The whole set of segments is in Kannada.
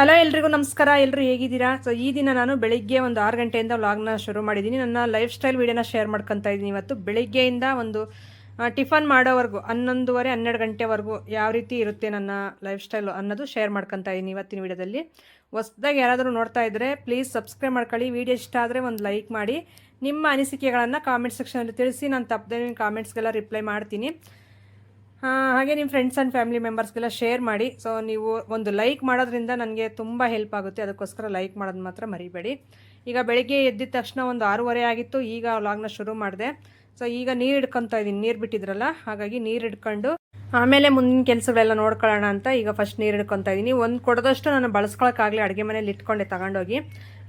ಹಲೋ ಎಲ್ರಿಗೂ ನಮಸ್ಕಾರ. ಎಲ್ಲರೂ ಹೇಗಿದ್ದೀರಾ? ಸೊ ಈ ದಿನ ನಾನು ಬೆಳಿಗ್ಗೆ ಒಂದು 6 ಗಂಟೆಯಿಂದ ವ್ಲಾಗ್ನ ಶುರು ಮಾಡಿದ್ದೀನಿ. ನನ್ನ ಲೈಫ್ ಸ್ಟೈಲ್ ವೀಡಿಯೋನ ಶೇರ್ ಮಾಡ್ಕೊತಾ ಇದ್ದೀನಿ. ಇವತ್ತು ಬೆಳಿಗ್ಗೆಯಿಂದ ಒಂದು ಟಿಫನ್ ಮಾಡೋವರೆಗೂ 11:30 12 ಗಂಟೆವರೆಗೂ ಯಾವ ರೀತಿ ಇರುತ್ತೆ ನನ್ನ ಲೈಫ್ ಸ್ಟೈಲು ಅನ್ನೋದು ಶೇರ್ ಮಾಡ್ಕೊತಾ ಇದ್ದೀನಿ ಇವತ್ತಿನ ವೀಡಿಯೋದಲ್ಲಿ. ಹೊಸದಾಗಿ ಯಾರಾದರೂ ನೋಡ್ತಾ ಇದ್ದರೆ ಪ್ಲೀಸ್ ಸಬ್ಸ್ಕ್ರೈಬ್ ಮಾಡ್ಕೊಳ್ಳಿ. ವೀಡಿಯೋ ಇಷ್ಟ ಆದರೆ ಒಂದು ಲೈಕ್ ಮಾಡಿ. ನಿಮ್ಮ ಅನಿಸಿಕೆಗಳನ್ನು ಕಾಮೆಂಟ್ ಸೆಕ್ಷನಲ್ಲಿ ತಿಳಿಸಿ. ನಾನು ತಪ್ಪದೆ ಕಾಮೆಂಟ್ಸ್ಗೆಲ್ಲ ರಿಪ್ಲೈ ಮಾಡ್ತೀನಿ. ಹಾಗೆ ನಿಮ್ಮ ಫ್ರೆಂಡ್ಸ್ ಆ್ಯಂಡ್ ಫ್ಯಾಮಿಲಿ ಮೆಂಬರ್ಸ್ಗೆಲ್ಲ ಶೇರ್ ಮಾಡಿ. ಸೊ ನೀವು ಒಂದು ಲೈಕ್ ಮಾಡೋದ್ರಿಂದ ನನಗೆ ತುಂಬ ಹೆಲ್ಪ್ ಆಗುತ್ತೆ. ಅದಕ್ಕೋಸ್ಕರ ಲೈಕ್ ಮಾಡೋದು ಮಾತ್ರ ಮರಿಬೇಡಿ. ಈಗ ಬೆಳಿಗ್ಗೆ ಎದ್ದಿದ ತಕ್ಷಣ ಒಂದು 6:30 ಆಗಿತ್ತು. ಈಗ ವ್ಲಾಗ್ನ ಶುರು ಮಾಡಿದೆ. ಸೊ ಈಗ ನೀರು ಹಿಡ್ಕೊತಾ ಇದ್ದೀನಿ. ನೀರು ಬಿಟ್ಟಿದ್ರಲ್ಲ, ಹಾಗಾಗಿ ನೀರು ಹಿಡ್ಕೊಂಡು ಆಮೇಲೆ ಮುಂದಿನ ಕೆಲಸಗಳೆಲ್ಲ ನೋಡ್ಕೊಳ್ಳೋಣ ಅಂತ ಈಗ ಫಸ್ಟ್ ನೀರು ಹಿಡ್ಕೊತಾ ಇದ್ದೀನಿ. ಒಂದು ಕೊಡದಷ್ಟು ನಾನು ಬಳಸ್ಕೊಳಕ್ಕಾಗಲಿ ಅಡುಗೆ ಮನೇಲಿ ಇಟ್ಕೊಂಡೆ ತಗೊಂಡೋಗಿ.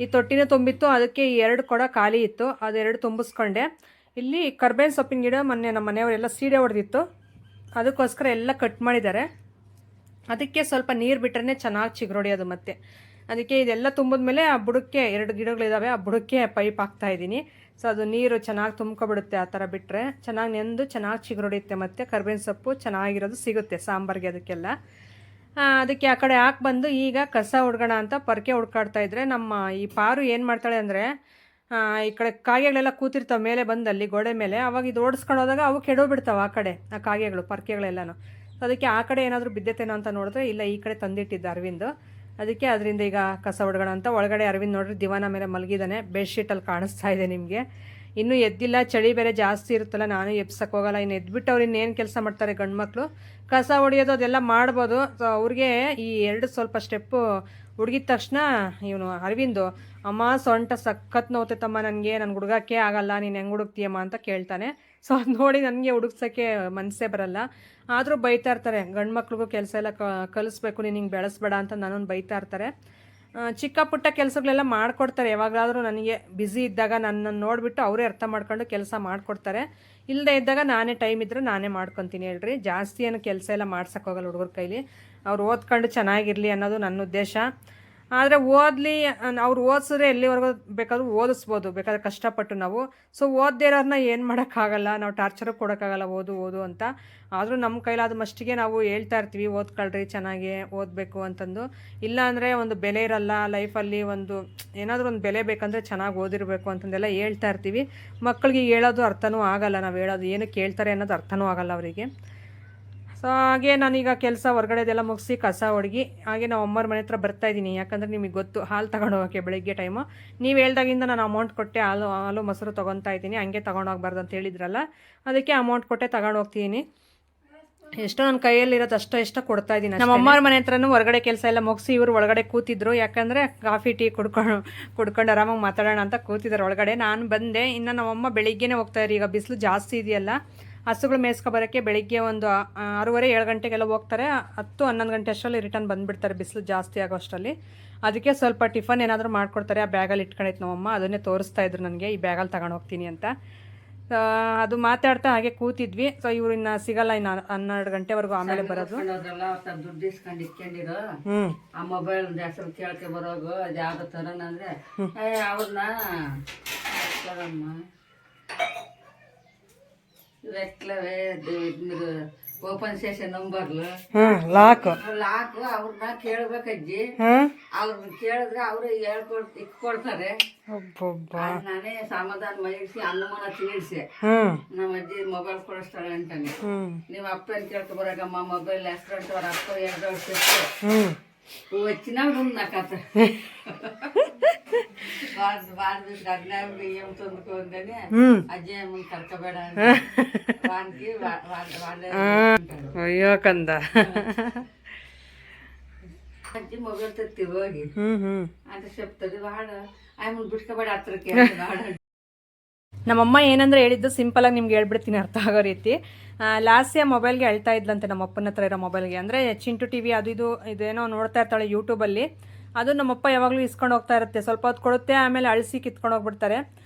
ಈ ತೊಟ್ಟಿನ ತುಂಬಿತ್ತು, ಅದಕ್ಕೆ 2 ಕೊಡ ಖಾಲಿ ಇತ್ತು, ಅದೆರಡು ತುಂಬಿಸ್ಕೊಂಡೆ. ಇಲ್ಲಿ ಕರ್ಬೇವಿನ ಸೊಪ್ಪಿನ ಗಿಡ ಮೊನ್ನೆ ನಮ್ಮ ಮನೆಯವರೆಲ್ಲ ಸೀಡೆ ಹೊಡೆದಿತ್ತು, ಅದಕ್ಕೋಸ್ಕರ ಎಲ್ಲ ಕಟ್ ಮಾಡಿದ್ದಾರೆ. ಅದಕ್ಕೆ ಸ್ವಲ್ಪ ನೀರು ಬಿಟ್ಟರೆ ಚೆನ್ನಾಗಿ ಚಿಗುರೊಡೆಯೋದು. ಮತ್ತು ಅದಕ್ಕೆ ಇದೆಲ್ಲ ತುಂಬಿದ್ಮೇಲೆ ಆ ಬುಡಕ್ಕೆ 2 ಗಿಡಗಳಿದ್ದಾವೆ, ಆ ಬುಡಕ್ಕೆ ಪೈಪ್ ಹಾಕ್ತಾಯಿದ್ದೀನಿ. ಸೊ ಅದು ನೀರು ಚೆನ್ನಾಗಿ ತುಂಬ್ಕೊಬಿಡುತ್ತೆ. ಆ ಥರ ಬಿಟ್ಟರೆ ಚೆನ್ನಾಗಿ ನೆಂದು ಚೆನ್ನಾಗಿ ಚಿಗುರೊಡೆಯುತ್ತೆ. ಮತ್ತು ಕರ್ಬೇವಿನ ಸೊಪ್ಪು ಚೆನ್ನಾಗಿರೋದು ಸಿಗುತ್ತೆ ಸಾಂಬಾರಿಗೆ. ಅದಕ್ಕೆಲ್ಲ ಅದಕ್ಕೆ ಆ ಕಡೆ ಹಾಕಿ ಬಂದು ಈಗ ಕಸ ಹುಡ್ಗೋಣ ಅಂತ ಪೊರಕೆ ಹುಡ್ಕಾಡ್ತಾಯಿದ್ರೆ ನಮ್ಮ ಈ ಪಾರು ಏನು ಮಾಡ್ತಾಳೆ ಅಂದರೆ, ಈ ಕಡೆ ಕಾಗೆಗಳೆಲ್ಲ ಕೂತಿರ್ತಾವೆ ಮೇಲೆ ಬಂದಲ್ಲಿ ಗೋಡೆ ಮೇಲೆ. ಅವಾಗ ಇದು ಓಡಿಸ್ಕೊಂಡು ಹೋದಾಗ ಅವು ಕೆಡೋಗ್ಬಿಡ್ತಾವೆ ಆ ಕಡೆ, ಆ ಕಾಗೆಗಳು ಪರ್ಕೆಗಳೆಲ್ಲನೂ. ಸೊ ಅದಕ್ಕೆ ಆ ಕಡೆ ಏನಾದರೂ ಬಿದ್ದೈತೇನೋ ಅಂತ ನೋಡಿದ್ರೆ ಇಲ್ಲ, ಈ ಕಡೆ ತಂದಿಟ್ಟಿದ್ದ ಅರವಿಂದು. ಅದಕ್ಕೆ ಅದರಿಂದ ಈಗ ಕಸ ಹೊಡ್ಗೋಣ ಅಂತ ಒಳಗಡೆ ಅರವಿಂದ್ ನೋಡ್ರಿ ದಿವಾನ ಮೇಲೆ ಮಲಗಿದ್ದಾನೆ. ಬೆಡ್ಶೀಟಲ್ಲಿ ಕಾಣಿಸ್ತಾ ಇದೆ ನಿಮಗೆ. ಇನ್ನೂ ಎದ್ದಿಲ್ಲ, ಚಳಿ ಬೇರೆ ಜಾಸ್ತಿ ಇರುತ್ತಲ್ಲ, ನಾನು ಎಬ್ಸಕ್ಕೆ ಹೋಗಲ್ಲ. ಇನ್ನು ಎದ್ಬಿಟ್ಟು ಅವ್ರು ಇನ್ನೇನು ಕೆಲಸ ಮಾಡ್ತಾರೆ ಗಂಡು ಮಕ್ಕಳು? ಕಸ ಹೊಡಿಯೋದು ಅದೆಲ್ಲ ಮಾಡ್ಬೋದು. ಸೊ ಅವ್ರಿಗೆ ಈ 2 ಸ್ವಲ್ಪ ಸ್ಟೆಪ್ಪು ಹುಡುಗಿದ ತಕ್ಷಣ ಇವನು ಅರವಿಂದು, ಅಮ್ಮ ಸೊಂಟ ಸಖತ್ ನೋವ್ತೈತಮ್ಮ ನನಗೆ, ನನಗೆ ಹುಡುಗಕ್ಕೆ ಆಗಲ್ಲ, ನೀನು ಹೆಂಗೆ ಹುಡುಕ್ತೀಯಮ್ಮ ಅಂತ ಕೇಳ್ತಾನೆ. ಸೊ ಅದು ನೋಡಿ ನನಗೆ ಹುಡುಕ್ಸೋಕ್ಕೆ ಮನಸ್ಸೇ ಬರಲ್ಲ. ಆದರೂ ಬೈತಾ ಇರ್ತಾರೆ, ಗಂಡು ಮಕ್ಳಿಗೂ ಕೆಲಸ ಎಲ್ಲ ಕಲಿಸ್ಬೇಕು, ನೀನು ಹಿಂಗೆ ಬೆಳೆಸ್ಬೇಡ ಅಂತ ನನ್ನನ್ನು ಬೈತಾ ಇರ್ತಾರೆ. ಚಿಕ್ಕ ಪುಟ್ಟ ಕೆಲಸಗಳೆಲ್ಲ ಮಾಡಿಕೊಡ್ತಾರೆ. ಯಾವಾಗಲಾದರೂ ನನಗೆ ಬ್ಯುಸಿ ಇದ್ದಾಗ ನನ್ನನ್ನು ನೋಡಿಬಿಟ್ಟು ಅವರೇ ಅರ್ಥ ಮಾಡ್ಕೊಂಡು ಕೆಲಸ ಮಾಡಿಕೊಡ್ತಾರೆ. ಇಲ್ಲದೆ ಇದ್ದಾಗ ನಾನೇ ಟೈಮ್ ಇದ್ದರೆ ನಾನೇ ಮಾಡ್ಕೊತೀನಿ. ಹೇಳ್ರಿ, ಜಾಸ್ತಿ ಏನು ಕೆಲಸ ಎಲ್ಲ ಮಾಡ್ಸೋಕ್ಕೋಗಲ್ಲ ಹುಡುಗರ ಕೈಲಿ. ಅವ್ರು ಓದ್ಕೊಂಡು ಚೆನ್ನಾಗಿರಲಿ ಅನ್ನೋದು ನನ್ನ ಉದ್ದೇಶ. ಆದರೆ ಓದಲಿ, ಅವ್ರು ಓದಿಸಿದ್ರೆ ಎಲ್ಲಿವರೆಗೂ ಬೇಕಾದ್ರೂ ಓದಿಸ್ಬೋದು, ಬೇಕಾದ್ರೆ ಕಷ್ಟಪಟ್ಟು ನಾವು. ಸೊ ಓದದೇ ಇರೋರನ್ನ ಏನು ಮಾಡೋಕ್ಕಾಗಲ್ಲ, ನಾವು ಟಾರ್ಚರು ಕೊಡೋಕ್ಕಾಗಲ್ಲ ಓದು ಓದು ಅಂತ. ಆದರೂ ನಮ್ಮ ಕೈಲಾದ ಮಷ್ಟಿಗೆ ನಾವು ಹೇಳ್ತಾ ಇರ್ತೀವಿ, ಓದ್ಕೊಳ್ರಿ, ಚೆನ್ನಾಗಿ ಓದಬೇಕು ಅಂತಂದು. ಇಲ್ಲ ಅಂದರೆ ಒಂದು ಬೆಲೆ ಇರಲ್ಲ ಲೈಫಲ್ಲಿ. ಒಂದು ಏನಾದರೂ ಒಂದು ಬೆಲೆ ಬೇಕಂದರೆ ಚೆನ್ನಾಗಿ ಓದಿರಬೇಕು ಅಂತಂದೆಲ್ಲ ಹೇಳ್ತಾ ಇರ್ತೀವಿ. ಮಕ್ಕಳಿಗೆ ಹೇಳೋದು ಅರ್ಥನೂ ಆಗಲ್ಲ, ನಾವು ಹೇಳೋದು ಏನು ಕೇಳ್ತಾರೆ ಅನ್ನೋದು ಅರ್ಥನೂ ಆಗಲ್ಲ ಅವರಿಗೆ. ಸೊ ಹಾಗೆ ನಾನೀಗ ಕೆಲಸ ಹೊರಗಡೆದೆಲ್ಲ ಮುಗಿಸಿ ಕಸ ಹೊಡ್ಗಿ ಹಾಗೆ ನಾವು ಅಮ್ಮರ ಮನೆ ಹತ್ರ ಬರ್ತಾಯಿದ್ದೀನಿ. ಯಾಕಂದರೆ ನಿಮಗೆ ಗೊತ್ತು, ಹಾಲು ತಗೊಂಡು ಹೋಗೋಕ್ಕೆ ಬೆಳಗ್ಗೆ ಟೈಮು. ನೀವು ಹೇಳ್ದಾಗಿಂದ ನಾನು ಅಮೌಂಟ್ ಕೊಟ್ಟೆ ಹಾಲು ಮೊಸರು ತೊಗೊತಾ ಇದ್ದೀನಿ. ಹಂಗೆ ತೊಗೊಂಡೋಗ್ಬಾರ್ದು ಅಂತ ಹೇಳಿದ್ರಲ್ಲ, ಅದಕ್ಕೆ ಅಮೌಂಟ್ ಕೊಟ್ಟೆ ತಗೊಂಡು ಹೋಗ್ತೀನಿ. ಎಷ್ಟೋ ನನ್ನ ಕೈಯಲ್ಲಿರೋದು ಎಷ್ಟೋ ಕೊಡ್ತಾ ಇದ್ದೀನಿ. ನಮ್ಮ ಅಮ್ಮರ ಮನೆ ಹತ್ರನೂ ಹೊರಗಡೆ ಕೆಲಸ ಎಲ್ಲ ಮುಗಿಸಿ ಇವರು ಒಳಗಡೆ ಕೂತಿದ್ರು. ಯಾಕಂದರೆ ಕಾಫಿ ಟೀ ಕುಡ್ಕೊಂಡು ಆರಾಮಾಗಿ ಮಾತಾಡೋಣ ಅಂತ ಕೂತಿದ್ದಾರೆ ಒಳಗಡೆ. ನಾನು ಬಂದೆ. ಇನ್ನು ನಮ್ಮಮ್ಮ ಬೆಳಿಗ್ಗೆನೇ ಹೋಗ್ತಾಯಿರಿ, ಈಗ ಬಿಸಿಲು ಜಾಸ್ತಿ ಇದೆಯಲ್ಲ. ಹಸುಗಳು ಮೇಯ್ಸ್ಕೊಬರೋಕ್ಕೆ ಬೆಳಿಗ್ಗೆ ಒಂದು 6:30 7 ಗಂಟೆಗೆಲ್ಲ ಹೋಗ್ತಾರೆ. 10 11 ಗಂಟೆ ಅಷ್ಟರಲ್ಲಿ ರಿಟರ್ನ್ ಬಂದುಬಿಡ್ತಾರೆ, ಬಿಸಿಲು ಜಾಸ್ತಿ ಆಗೋ ಅಷ್ಟರಲ್ಲಿ. ಅದಕ್ಕೆ ಸ್ವಲ್ಪ ಟಿಫನ್ ಏನಾದರೂ ಮಾಡಿಕೊಡ್ತಾರೆ. ಆ ಬ್ಯಾಗಲ್ಲಿ ಇಟ್ಕೊಂಡೈತೆ ನಮ್ಮಮ್ಮ, ಅದನ್ನೇ ತೋರಿಸ್ತಾ ಇದ್ರು ನನಗೆ, ಈ ಬ್ಯಾಗಲ್ಲಿ ತಗೊಂಡು ಹೋಗ್ತೀನಿ ಅಂತ. ಅದು ಮಾತಾಡ್ತಾ ಹಾಗೆ ಕೂತಿದ್ವಿ. ಸೊ ಇವ್ರು ಇನ್ನು ಸಿಗಲ್ಲ, ಇನ್ನು 12 ಗಂಟೆವರೆಗೂ ಆಮೇಲೆ ಬರೋದು. ದುಡ್ಡು ಇಸ್ಕೊಂಡು ಇಟ್ಕೊಂಡಿರೋ ಆ ಮೊಬೈಲ್ ಹೆಸರು ಕೇಳ್ಕೆ ಬರೋಗು ಅದು ಯಾವ್ದು ತರೋಣ ಅಂದ್ರೆ ಅವ್ರನ್ನ ಓಪನ್ ಸೆಷನ್ ನಂಬರ್ಲು ಲಾಕ್ ಅವ್ರನ್ನ ಕೇಳ್ಬೇಕಜ್ಜಿ. ಅವ್ರನ್ನ ಕೇಳಿದ್ರೆ ಅವ್ರು ಇಟ್ಕೊಡ್ತಾರೆ. ನಾನೇ ಸಮಾಧಾನ ಮೈಸಿ ಅನ್ನಮನ ತಿನ್ನಿಸಿ ನಮ್ಮ ಅಜ್ಜಿ ಮೊಬೈಲ್ ಕೊಡಿಸ್ತಾಳೆ ಅಂತಾನೆ. ನೀವು ಅಪ್ಪನ ಕೇಳ್ಕೊ ಬರಾಗಮ್ಮ ಮೊಬೈಲ್ ಹೆಸ್ರಂತ ಅವ್ರ ಅಪ್ಪ 2 ವರ್ಷ వచ్చిన నాకత ఏం చదువుకోందని అజయ్ కరకబేడ వానికి అయ్యో కంద అజ్జి మొబైల్ తెత్తి ಹೋಗಿ ಅಂತ చెప్తుంది. వాడు ఆయన ಬಿಡ್ಸ್ಕೊಬೇಡ ಹತ್ರಕ್ಕೆ. ನಮ್ಮಮ್ಮ ಏನಂದ್ರೆ ಹೇಳಿದ್ದು ಸಿಂಪಲಾಗಿ ನಿಮ್ಗೆ ಹೇಳ್ಬಿಡ್ತೀನಿ ಅರ್ಥ ಆಗೋ ರೀತಿ. ಲಾಸ್ಯ ಮೊಬೈಲ್ಗೆ ಹೇಳ್ತಾ ಇದ್ಲಂತೆ ನಮ್ಮ ಅಪ್ಪನ ಹತ್ರ ಇರೋ ಮೊಬೈಲ್ಗೆ. ಅಂದರೆ ಚಿಂಟು ಟಿ ವಿ ಅದು ಇದೇನೋ ನೋಡ್ತಾ ಇರ್ತಾಳೆ ಯೂಟ್ಯೂಬಲ್ಲಿ. ಅದು ನಮ್ಮಪ್ಪ ಯಾವಾಗಲೂ ಇಸ್ಕೊಂಡು ಹೋಗ್ತಾ ಇರುತ್ತೆ. ಸ್ವಲ್ಪ ಹೊತ್ತು ಕೊಡುತ್ತೆ, ಆಮೇಲೆ ಅಳಿಸಿ ಕಿತ್ಕೊಂಡು ಹೋಗ್ಬಿಡ್ತಾರೆ.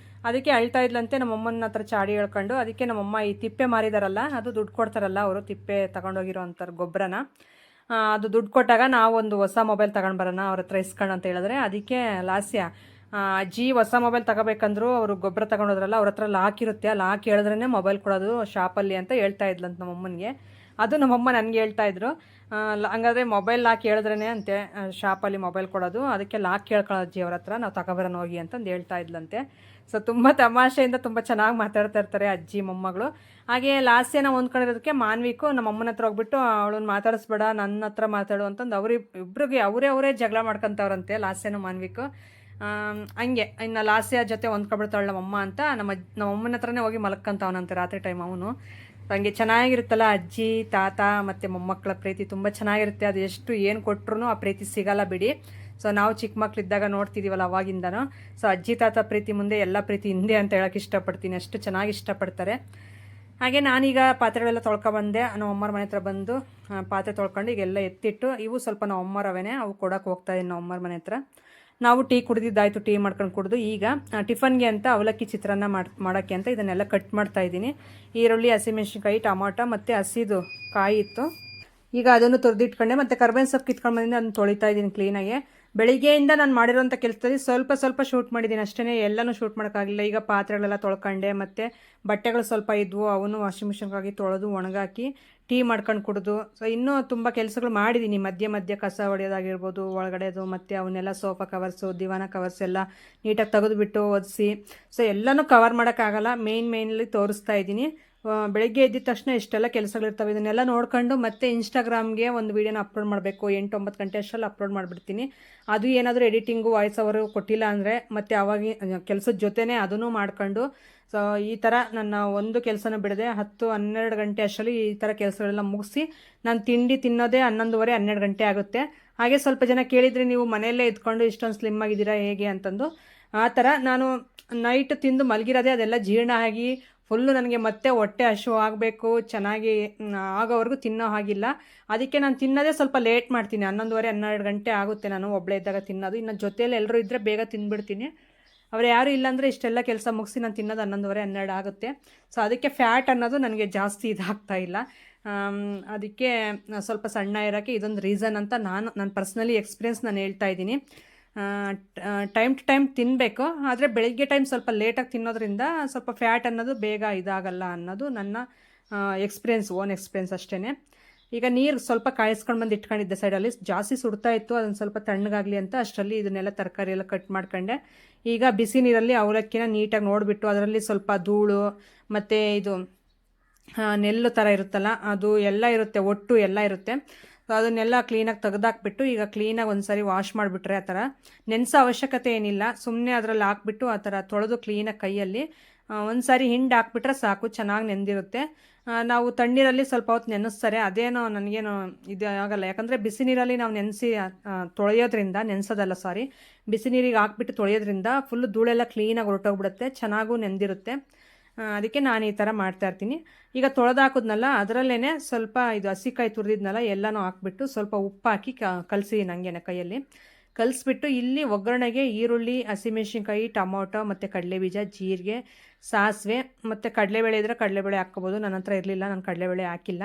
ಅದಕ್ಕೆ ಅಳ್ತಾ ಇದ್ಲಂತೆ ನಮ್ಮಮ್ಮನ ಹತ್ರ ಚಾಡಿ ಹೇಳ್ಕೊಂಡು. ಅದಕ್ಕೆ ನಮ್ಮಮ್ಮ ಈ ತಿಪ್ಪೆ ಮಾರಿದಾರಲ್ಲ, ಅದು ದುಡ್ಡು ಕೊಡ್ತಾರಲ್ಲ ಅವರು, ತಿಪ್ಪೆ ತಗೊಂಡೋಗಿರೋ ಅಂತಾರೆ ಗೊಬ್ಬರನ. ಅದು ದುಡ್ಡು ಕೊಟ್ಟಾಗ ನಾವು ಒಂದು ಹೊಸ ಮೊಬೈಲ್ ತಗೊಂಡು ಬರೋಣ ಅವ್ರ ಹತ್ರ ಇಸ್ಕೊಂಡು ಅಂತ ಹೇಳಿದ್ರೆ, ಅದಕ್ಕೆ ಲಾಸ್ಯ ಅಜ್ಜಿ ಹೊಸ ಮೊಬೈಲ್ ತಗೋಬೇಕಂದ್ರು ಅವರು ಗೊಬ್ಬರ ತಗೊಂಡೋದ್ರಲ್ಲ, ಅವ್ರ ಹತ್ರ ಲಾಕ್ ಇರುತ್ತೆ, ಆ ಲಾಕ್ ಹೇಳಿದ್ರೇ ಮೊಬೈಲ್ ಕೊಡೋದು ಶಾಪಲ್ಲಿ ಅಂತ ಹೇಳ್ತಾ ಇದ್ಲಂತ ನಮ್ಮಮ್ಮನಿಗೆ. ಅದು ನಮ್ಮಮ್ಮ ನನಗೆ ಹೇಳ್ತಾ ಇದ್ರು. ಹಂಗಾದ್ರೆ ಮೊಬೈಲ್ ಲಾಕ್ ಹೇಳಿದ್ರೇ ಅಂತೆ ಶಾಪಲ್ಲಿ ಮೊಬೈಲ್ ಕೊಡೋದು, ಅದಕ್ಕೆ ಲಾಕ್ ಕೇಳ್ಕೊಳ್ಳೋ ಅಜ್ಜಿ ಅವ್ರ ಹತ್ರ, ನಾವು ತಗೊಬರೋಣ ಹೋಗಿ ಅಂತಂದು ಹೇಳ್ತಾ ಇದ್ಲಂತೆ. ಸೊ ತುಂಬ ತಮಾಷೆಯಿಂದ ತುಂಬ ಚೆನ್ನಾಗಿ ಮಾತಾಡ್ತಾ ಇರ್ತಾರೆ ಅಜ್ಜಿ ಮೊಮ್ಮಗಳು. ಹಾಗೆ ಲಾಸ್ಯನ ಹೊಂದ್ಕೊಂಡಿರೋದಕ್ಕೆ ಮಾನ್ವಿಕು ನಮ್ಮ ಅಮ್ಮನ ಹತ್ರ ಹೋಗ್ಬಿಟ್ಟು ಅವಳನ್ನ ಮಾತಾಡಿಸ್ಬೇಡ, ನನ್ನ ಹತ್ರ ಮಾತಾಡು ಅಂತಂದು ಇಬ್ಬರಿಗೆ ಅವರೇ ಜಗಳ ಮಾಡ್ಕೊತವ್ರಂತೆ ಲಾಸ್ಯನ ಮಾನ್ವಿಕು. ಹಂಗೆ ಇನ್ನು ಲಾಸ್ಯ ಜೊತೆ ಹೊಂದ್ಕೊಬಿಡ್ತಾಳೆ ನಮ್ಮಮ್ಮ ಅಂತ ನಮ್ಮಮ್ಮನ ಹತ್ರನೇ ಹೋಗಿ ಮಲ್ಕೊಂತವನಂತೆ ರಾತ್ರಿ ಟೈಮ್ ಅವನು. ಹಂಗೆ ಚೆನ್ನಾಗಿರುತ್ತಲ್ಲ ಅಜ್ಜಿ ತಾತ ಮತ್ತು ಮೊಮ್ಮಕ್ಕಳ ಪ್ರೀತಿ ತುಂಬ ಚೆನ್ನಾಗಿರುತ್ತೆ. ಅದು ಎಷ್ಟು ಏನು ಕೊಟ್ಟರು ಆ ಪ್ರೀತಿ ಸಿಗಲ್ಲ ಬಿಡಿ. ಸೊ ನಾವು ಚಿಕ್ಕ ಮಕ್ಕಳಿದ್ದಾಗ ನೋಡ್ತಿದ್ದೀವಲ್ಲ ಅವಾಗಿಂದನೂ. ಸೊ ಅಜ್ಜಿ ತಾತ ಪ್ರೀತಿ ಮುಂದೆ ಎಲ್ಲ ಪ್ರೀತಿ ಹಿಂದೆ ಅಂತ ಹೇಳೋಕ್ಕೆ ಇಷ್ಟಪಡ್ತೀನಿ, ಅಷ್ಟು ಚೆನ್ನಾಗಿ ಇಷ್ಟಪಡ್ತಾರೆ. ಹಾಗೆ ನಾನೀಗ ಪಾತ್ರೆಗಳೆಲ್ಲ ತೊಳ್ಕೊಬಂದೆ. ನಮ್ಮ ಅಮ್ಮರ ಮನೆ ಹತ್ರ ಬಂದು ಪಾತ್ರೆ ತೊಳ್ಕೊಂಡು ಈಗೆಲ್ಲ ಎತ್ತಿಟ್ಟು, ಇವು ಸ್ವಲ್ಪ ನಮ್ಮ ಅಮ್ಮರವೇನೆ, ಅವು ಕೊಡೋಕೆ ಹೋಗ್ತಾಯಿದ್ದೀನಿ ನಮ್ಮ ಅಮ್ಮರ ಮನೆ ಹತ್ರ. ನಾವು ಟೀ ಕುಡಿದಿದ್ದಾಯಿತು, ಟೀ ಮಾಡ್ಕೊಂಡು ಕುಡಿದು ಈಗ ಟಿಫನ್ಗೆ ಅಂತ ಅವಲಕ್ಕಿ ಚಿತ್ರಾನ್ನ ಮಾಡೋಕ್ಕೆ ಅಂತ ಇದನ್ನೆಲ್ಲ ಕಟ್ ಮಾಡ್ತಾಯಿದ್ದೀನಿ. ಈರುಳ್ಳಿ, ಹಸಿಮೆಣ್ಸಿನ್ಕಾಯಿ, ಟೊಮಾಟೊ ಮತ್ತು ಹಸಿದು ಕಾಯಿ ಇತ್ತು, ಈಗ ಅದನ್ನು ತುರಿದಿಟ್ಕೊಂಡೆ. ಮತ್ತು ಕರ್ಬೇವಿನ ಸೊಪ್ಪು ಕಿತ್ಕೊಂಡು ಬಂದಿದ್ದು ಅದನ್ನು ತೊಳಿತಾ ಇದ್ದೀನಿ ಕ್ಲೀನಾಗಿ. ಬೆಳಿಗ್ಗೆಯಿಂದ ನಾನು ಮಾಡಿರೋಂಥ ಕೆಲಸದಲ್ಲಿ ಸ್ವಲ್ಪ ಶೂಟ್ ಮಾಡಿದ್ದೀನಿ ಅಷ್ಟೇ, ಎಲ್ಲನೂ ಶೂಟ್ ಮಾಡೋಕ್ಕಾಗಲಿಲ್ಲ. ಈಗ ಪಾತ್ರೆಗಳೆಲ್ಲ ತೊಳ್ಕೊಂಡೆ, ಮತ್ತು ಬಟ್ಟೆಗಳು ಸ್ವಲ್ಪ ಇದ್ವು, ಅವನು ವಾಷಿಂಗ್ ಮಿಷಿನ್ಗಾಗಿ ತೊಳೆದು ಒಣಗಾಕಿ ಟೀ ಮಾಡ್ಕೊಂಡು ಕುಡಿದು. ಸೊ ಇನ್ನೂ ತುಂಬ ಕೆಲಸಗಳು ಮಾಡಿದ್ದೀನಿ, ಮಧ್ಯೆ ಕಸ ಹೊಡೆಯೋದಾಗಿರ್ಬೋದು, ಒಳಗಡೆದು, ಮತ್ತು ಅವನ್ನೆಲ್ಲ ಸೋಫಾ ಕವರ್ಸು, ದಿವಾನ ಕವರ್ಸ್ ಎಲ್ಲ ನೀಟಾಗಿ ತೆಗೆದುಬಿಟ್ಟು ಒದಿಸಿ. ಸೊ ಎಲ್ಲನೂ ಕವರ್ ಮಾಡೋಕ್ಕಾಗಲ್ಲ, ಮೇಯ್ನ್ಲಿ ತೋರಿಸ್ತಾ ಇದ್ದೀನಿ. ಬೆಳಗ್ಗೆ ಎದ್ದಿದ ತಕ್ಷಣ ಇಷ್ಟೆಲ್ಲ ಕೆಲಸಗಳಿರ್ತವೆ, ಇದನ್ನೆಲ್ಲ ನೋಡ್ಕೊಂಡು ಮತ್ತೆ ಇನ್ಸ್ಟಾಗ್ರಾಮ್ಗೆ ಒಂದು ವೀಡಿಯೋನ ಅಪ್ಲೋಡ್ ಮಾಡಬೇಕು. 8-9 ಗಂಟೆ ಅಷ್ಟರಲ್ಲಿ ಅಪ್ಲೋಡ್ ಮಾಡಿಬಿಡ್ತೀನಿ. ಅದು ಏನಾದರೂ ಎಡಿಟಿಂಗು ವಾಯ್ಸ್ ಓವರು ಕೊಟ್ಟಿಲ್ಲ ಅಂದರೆ ಮತ್ತೆ ಅವಾಗ ಕೆಲಸದ ಜೊತೆನೇ ಅದನ್ನು ಮಾಡ್ಕೊಂಡು, ಸೊ ಈ ಥರ ನನ್ನ ಒಂದು ಕೆಲಸನೂ ಬಿಡದೆ 10-12 ಗಂಟೆ ಅಷ್ಟರಲ್ಲಿ ಈ ಥರ ಕೆಲಸಗಳೆಲ್ಲ ಮುಗಿಸಿ ನಾನು ತಿಂಡಿ ತಿನ್ನೋದೇ 11:30-12 ಗಂಟೆ ಆಗುತ್ತೆ. ಹಾಗೆ ಸ್ವಲ್ಪ ಜನ ಕೇಳಿದರೆ ನೀವು ಮನೆಯಲ್ಲೇ ಇದ್ಕೊಂಡು ಇಷ್ಟೊಂದು ಸ್ಲಿಮ್ ಆಗಿದ್ದೀರಾ ಹೇಗೆ ಅಂತಂದು. ಆ ಥರ ನಾನು ನೈಟ್ ತಿಂದು ಮಲಗಿರೋದೇ ಅದೆಲ್ಲ ಜೀರ್ಣ ಆಗಿ ಫುಲ್ಲು ನನಗೆ ಮತ್ತೆ ಹೊಟ್ಟೆ ಹಸಿವು ಆಗಬೇಕು, ಚೆನ್ನಾಗಿ ಆಗೋವರೆಗೂ ತಿನ್ನೋ ಹಾಗಿಲ್ಲ. ಅದಕ್ಕೆ ನಾನು ತಿನ್ನೋದೇ ಸ್ವಲ್ಪ ಲೇಟ್ ಮಾಡ್ತೀನಿ, 11:30-12 ಗಂಟೆ ಆಗುತ್ತೆ ನಾನು ಒಬ್ಬಳೇ ಇದ್ದಾಗ ತಿನ್ನೋದು. ಇನ್ನು ಜೊತೆಯಲ್ಲಿ ಎಲ್ಲರೂ ಇದ್ದರೆ ಬೇಗ ತಿಂದುಬಿಡ್ತೀನಿ. ಅವ್ರು ಯಾರು ಇಲ್ಲಾಂದರೆ ಇಷ್ಟೆಲ್ಲ ಕೆಲಸ ಮುಗಿಸಿ ನಾನು ತಿನ್ನೋದು 11:30-12 ಆಗುತ್ತೆ. ಸೊ ಅದಕ್ಕೆ ಫ್ಯಾಟ್ ಅನ್ನೋದು ನನಗೆ ಜಾಸ್ತಿ ಇದಾಗ್ತಾ ಇಲ್ಲ. ಅದಕ್ಕೆ ಸ್ವಲ್ಪ ಸಣ್ಣ ಇರೋಕ್ಕೆ ಇದೊಂದು ರೀಸನ್ ಅಂತ ನನ್ನ ಪರ್ಸ್ನಲಿ ಎಕ್ಸ್ಪೀರಿಯೆನ್ಸ್ ನಾನು ಹೇಳ್ತಾ ಇದ್ದೀನಿ. ಟೈಮ್ ಟು ಟೈಮ್ ತಿನ್ನಬೇಕು, ಆದರೆ ಬೆಳಗ್ಗೆ ಟೈಮ್ ಸ್ವಲ್ಪ ಲೇಟಾಗಿ ತಿನ್ನೋದ್ರಿಂದ ಸ್ವಲ್ಪ ಫ್ಯಾಟ್ ಅನ್ನೋದು ಬೇಗ ಇದಾಗಲ್ಲ ಅನ್ನೋದು ನನ್ನ ಓನ್ ಎಕ್ಸ್ಪೀರಿಯೆನ್ಸ್ ಅಷ್ಟೇ. ಈಗ ನೀರು ಸ್ವಲ್ಪ ಕಾಯಿಸ್ಕೊಂಡು ಬಂದು ಇಟ್ಕೊಂಡಿದ್ದೆ ಸೈಡಲ್ಲಿ, ಜಾಸ್ತಿ ಸುಡ್ತಾ ಇತ್ತು, ಅದನ್ನು ಸ್ವಲ್ಪ ತಣ್ಣಗಾಗಲಿ ಅಂತ ಅಷ್ಟರಲ್ಲಿ ಇದನ್ನೆಲ್ಲ ತರಕಾರಿ ಎಲ್ಲ ಕಟ್ ಮಾಡ್ಕೊಂಡೆ. ಈಗ ಬಿಸಿ ನೀರಲ್ಲಿ ಅವಲಕ್ಕಿನ ನೀಟಾಗಿ ನೋಡಿಬಿಟ್ಟು ಅದರಲ್ಲಿ ಸ್ವಲ್ಪ ಧೂಳು ಮತ್ತು ಇದು ನೆಲ್ಲು ಥರ ಇರುತ್ತಲ್ಲ ಅದು ಎಲ್ಲ ಇರುತ್ತೆ, ಒಟ್ಟು ಎಲ್ಲ ಇರುತ್ತೆ. ಸೊ ಅದನ್ನೆಲ್ಲ ಕ್ಲೀನಾಗಿ ತೆಗೆದಾಕ್ಬಿಟ್ಟು ಈಗ ಕ್ಲೀನಾಗಿ ಒಂದು ಸಾರಿ ವಾಶ್ ಮಾಡಿಬಿಟ್ರೆ ಆ ಥರ ನೆನೆಸೋ ಅವಶ್ಯಕತೆ ಏನಿಲ್ಲ, ಸುಮ್ಮನೆ ಅದರಲ್ಲಿ ಹಾಕ್ಬಿಟ್ಟು ಆ ಥರ ತೊಳೆದು ಕ್ಲೀನಾಗಿ ಕೈಯಲ್ಲಿ ಒಂದು ಸಾರಿ ಹಿಂಡು ಹಾಕ್ಬಿಟ್ರೆ ಸಾಕು, ಚೆನ್ನಾಗಿ ನೆಂದಿರುತ್ತೆ. ನಾವು ತಣ್ಣೀರಲ್ಲಿ ಸ್ವಲ್ಪ ಹೊತ್ತು ನೆನೆಸ್ತಾರೆ, ಅದೇನೋ ನನಗೇನು ಇದು ಆಗಲ್ಲ. ಯಾಕಂದರೆ ಬಿಸಿ ನೀರಲ್ಲಿ ನಾವು ನೆನೆಸಿ ತೊಳೆಯೋದ್ರಿಂದ, ಬಿಸಿ ನೀರಿಗೆ ಹಾಕ್ಬಿಟ್ಟು ತೊಳೆಯೋದ್ರಿಂದ ಫುಲ್ಲು ಧೂಳೆಲ್ಲ ಕ್ಲೀನಾಗಿ ಹೊರಟೋಗ್ಬಿಡುತ್ತೆ, ಚೆನ್ನಾಗೂ ನೆಂದಿರುತ್ತೆ. ಅದಕ್ಕೆ ನಾನು ಈ ಥರ ಮಾಡ್ತಾಯಿರ್ತೀನಿ. ಈಗ ತೊಳೆದಾಕಿದ್ನಲ್ಲ ಅದರಲ್ಲೇ ಸ್ವಲ್ಪ ಇದು ಹಸಿಕಾಯಿ ತುರಿದಿದ್ನಲ್ಲ ಎಲ್ಲನೂ ಹಾಕ್ಬಿಟ್ಟು ಸ್ವಲ್ಪ ಉಪ್ಪು ಹಾಕಿ ಕಲಸಿ ನನಗೇನೆ ಕೈಯಲ್ಲಿ ಕಲಿಸ್ಬಿಟ್ಟು ಇಲ್ಲಿ ಒಗ್ಗರಣೆಗೆ ಈರುಳ್ಳಿ, ಹಸಿಮೆಣ್ಸಿನ್ಕಾಯಿ, ಟೊಮೊಟೊ ಮತ್ತು ಕಡಲೆಬೀಜ, ಜೀರಿಗೆ, ಸಾಸಿವೆ ಮತ್ತು ಕಡಲೆಬೇಳೆ ಇದ್ದರೆ ಕಡಲೆಬೇಳೆ ಹಾಕ್ಕೋಬೋದು. ನನ್ನ ಹತ್ರ ಇರಲಿಲ್ಲ, ನಾನು ಕಡಲೆಬೇಳೆ ಹಾಕಿಲ್ಲ.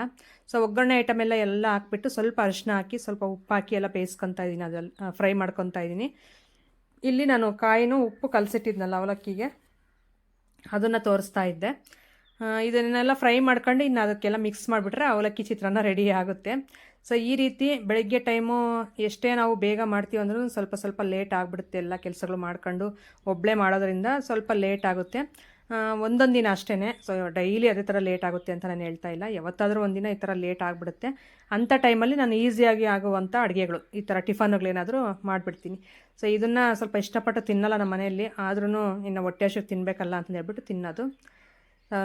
ಸೊ ಒಗ್ಗರಣೆ ಐಟಮ್ ಎಲ್ಲ ಹಾಕ್ಬಿಟ್ಟು ಸ್ವಲ್ಪ ಅರಿಶಿನ ಹಾಕಿ ಸ್ವಲ್ಪ ಉಪ್ಪು ಹಾಕಿ ಎಲ್ಲ ಬೇಯಿಸ್ಕೊತಾ ಇದ್ದೀನಿ, ಅದೆಲ್ಲ ಫ್ರೈ ಮಾಡ್ಕೊತಾ ಇದ್ದೀನಿ. ಇಲ್ಲಿ ನಾನು ಕಾಯಿನೂ ಉಪ್ಪು ಕಲಸಿಟ್ಟಿದ್ನಲ್ಲ ಅವಲಕ್ಕಿಗೆ ಅದನ್ನು ತೋರಿಸ್ತಾ ಇದ್ದೆ. ಇದನ್ನೆಲ್ಲ ಫ್ರೈ ಮಾಡ್ಕೊಂಡು ಇನ್ನು ಅದಕ್ಕೆಲ್ಲ ಮಿಕ್ಸ್ ಮಾಡಿಬಿಟ್ರೆ ಅವಲಕ್ಕಿ ಚಿತ್ರಾನ್ನ ರೆಡಿ ಆಗುತ್ತೆ. ಸೊ ಈ ರೀತಿ ಬೆಳಗ್ಗೆ ಟೈಮು ಎಷ್ಟೇ ನಾವು ಬೇಗ ಮಾಡ್ತೀವಿ ಅಂದ್ರೂ ಸ್ವಲ್ಪ ಲೇಟ್ ಆಗಿಬಿಡುತ್ತೆ, ಎಲ್ಲ ಕೆಲಸಗಳು ಮಾಡ್ಕೊಂಡು ಒಬ್ಬಳೇ ಮಾಡೋದ್ರಿಂದ ಸ್ವಲ್ಪ ಲೇಟ್ ಆಗುತ್ತೆ. ಒಂದೊಂದು ದಿನ ಅಷ್ಟೇ, ಸೊ ಡೈಲಿ ಅದೇ ಥರ ಲೇಟ್ ಆಗುತ್ತೆ ಅಂತ ನಾನು ಹೇಳ್ತಾ ಇಲ್ಲ, ಯಾವತ್ತಾದರೂ ಒಂದಿನ ಈ ಥರ ಲೇಟ್ ಆಗಿಬಿಡುತ್ತೆ. ಅಂಥ ಟೈಮಲ್ಲಿ ನಾನು ಈಸಿಯಾಗಿ ಆಗುವಂಥ ಅಡುಗೆಗಳು ಈ ಥರ ಟಿಫನ್ಗಳೇನಾದರೂ ಮಾಡಿಬಿಡ್ತೀನಿ. ಸೊ ಇದನ್ನು ಸ್ವಲ್ಪ ಇಷ್ಟಪಟ್ಟು ತಿನ್ನಲ್ಲ ನಮ್ಮ ಮನೆಯಲ್ಲಿ, ಆದ್ರೂ ಇನ್ನು ಹೊಟ್ಟೆ ಹಸಿವು ತಿನ್ನಬೇಕಲ್ಲ ಅಂತ ಹೇಳ್ಬಿಟ್ಟು ತಿನ್ನೋದು.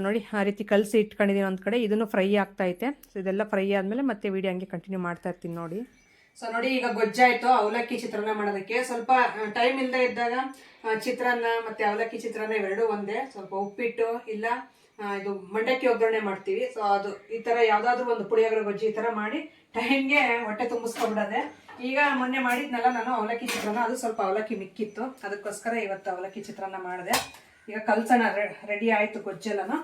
ನೋಡಿ ಆ ರೀತಿ ಕಲಸಿ ಇಟ್ಕೊಂಡಿದ್ದೀನಿ ಒಂದು ಕಡೆ, ಇದನ್ನು ಫ್ರೈ ಆಗ್ತಾಯಿದೆ. ಸೊ ಇದೆಲ್ಲ ಫ್ರೈ ಆದಮೇಲೆ ಮತ್ತೆ ವೀಡಿಯೋ ಹಂಗೆ ಕಂಟಿನ್ಯೂ ಮಾಡ್ತಾ ಇರ್ತೀನಿ ನೋಡಿ. ಸೊ ನೋಡಿ ಈಗ ಗೊಜ್ಜಾಯಿತು, ಅವಲಕ್ಕಿ ಚಿತ್ರಾನ್ನ ಮಾಡೋದಕ್ಕೆ ಸ್ವಲ್ಪ ಟೈಮ್ ಇಲ್ಲದೆ ಇದ್ದಾಗ ಚಿತ್ರಾನ್ನ ಮತ್ತು ಅವಲಕ್ಕಿ ಚಿತ್ರಾನ್ನ ಇವೆರಡೂ ಒಂದೇ. ಸ್ವಲ್ಪ ಉಪ್ಪಿಟ್ಟು ಇಲ್ಲ ಇದು ಮಂಡಕ್ಕಿ ಒಗ್ಗರಣೆ ಮಾಡ್ತೀವಿ. ಸೊ ಅದು ಈ ಥರ ಯಾವುದಾದ್ರೂ ಒಂದು ಪುಳಿಯೋಗರೆ ಗೊಜ್ಜು ಈ ಥರ ಮಾಡಿ ಟೈಮ್ಗೆ ಹೊಟ್ಟೆ ತುಂಬಿಸ್ಕೊಂಡ್ಬಿಡೋದೆ. ಈಗ ಮೊನ್ನೆ ಮಾಡಿದ್ನಲ್ಲ ನಾನು ಅವಲಕ್ಕಿ ಚಿತ್ರಾನ್ನ, ಅದು ಸ್ವಲ್ಪ ಅವಲಕ್ಕಿ ಮಿಕ್ಕಿತ್ತು, ಅದಕ್ಕೋಸ್ಕರ ಇವತ್ತು ಅವಲಕ್ಕಿ ಚಿತ್ರಾನ್ನ ಮಾಡಿದೆ. ಈಗ ಕಲ್ಸೋಣ, ರೆಡಿ ಆಯಿತು ಗೊಜ್ಜೆಲ್ಲನೂ.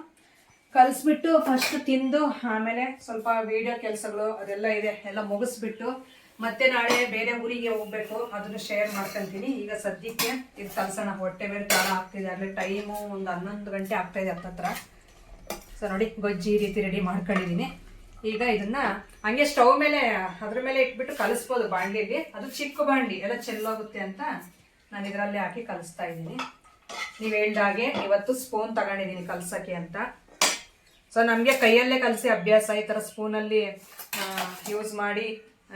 ಕಲಿಸ್ಬಿಟ್ಟು ಫಸ್ಟ್ ತಿಂದು ಆಮೇಲೆ ಸ್ವಲ್ಪ ವೀಡಿಯೋ ಕೆಲಸಗಳು ಅದೆಲ್ಲ ಇದೆ ಎಲ್ಲ ಮುಗಿಸ್ಬಿಟ್ಟು ಮತ್ತೆ ನಾಳೆ ಬೇರೆ ಊರಿಗೆ ಹೋಗ್ಬೇಕು, ಅದನ್ನು ಶೇರ್ ಮಾಡ್ಕೊತೀನಿ. ಈಗ ಸದ್ಯಕ್ಕೆ ಇದು ಕಲ್ಸೋಣ, ಹೊಟ್ಟೆ ಬೇರೆ ಕಾಲ ಆಗ್ತಿದೆ, ಆಗಲೇ ಟೈಮು ಒಂದು 11 ಗಂಟೆ ಆಗ್ತಾಯಿದೆ ಹತ್ತತ್ರ. ಸೊ ನೋಡಿ ಗೊಜ್ಜಿ ಈ ರೀತಿ ರೆಡಿ ಮಾಡ್ಕೊಂಡಿದ್ದೀನಿ. ಈಗ ಇದನ್ನ ಹಂಗೆ ಸ್ಟವ್ ಮೇಲೆ ಅದ್ರ ಮೇಲೆ ಇಟ್ಬಿಟ್ಟು ಕಲಿಸ್ಬೋದು ಬಾಂಡ್ಲಿಲಿ. ಅದು ಚಿಕ್ಕ ಬಾಂಡ್ಲಿ ಎಲ್ಲ ಚೆಲ್ಲೋಗುತ್ತೆ ಅಂತ ನಾನು ಇದರಲ್ಲಿ ಹಾಕಿ ಕಲಿಸ್ತಾ ಇದ್ದೀನಿ. ನೀವು ಹೇಳ್ದಾಗೆ ಇವತ್ತು ಸ್ಪೂನ್ ತಗೊಂಡಿದ್ದೀನಿ ಕಲ್ಸಕ್ಕೆ ಅಂತ. ಸೊ ನಮಗೆ ಕೈಯಲ್ಲೇ ಕಲಸಿ ಅಭ್ಯಾಸ, ಈ ಥರ ಸ್ಪೂನಲ್ಲಿ ಯೂಸ್ ಮಾಡಿ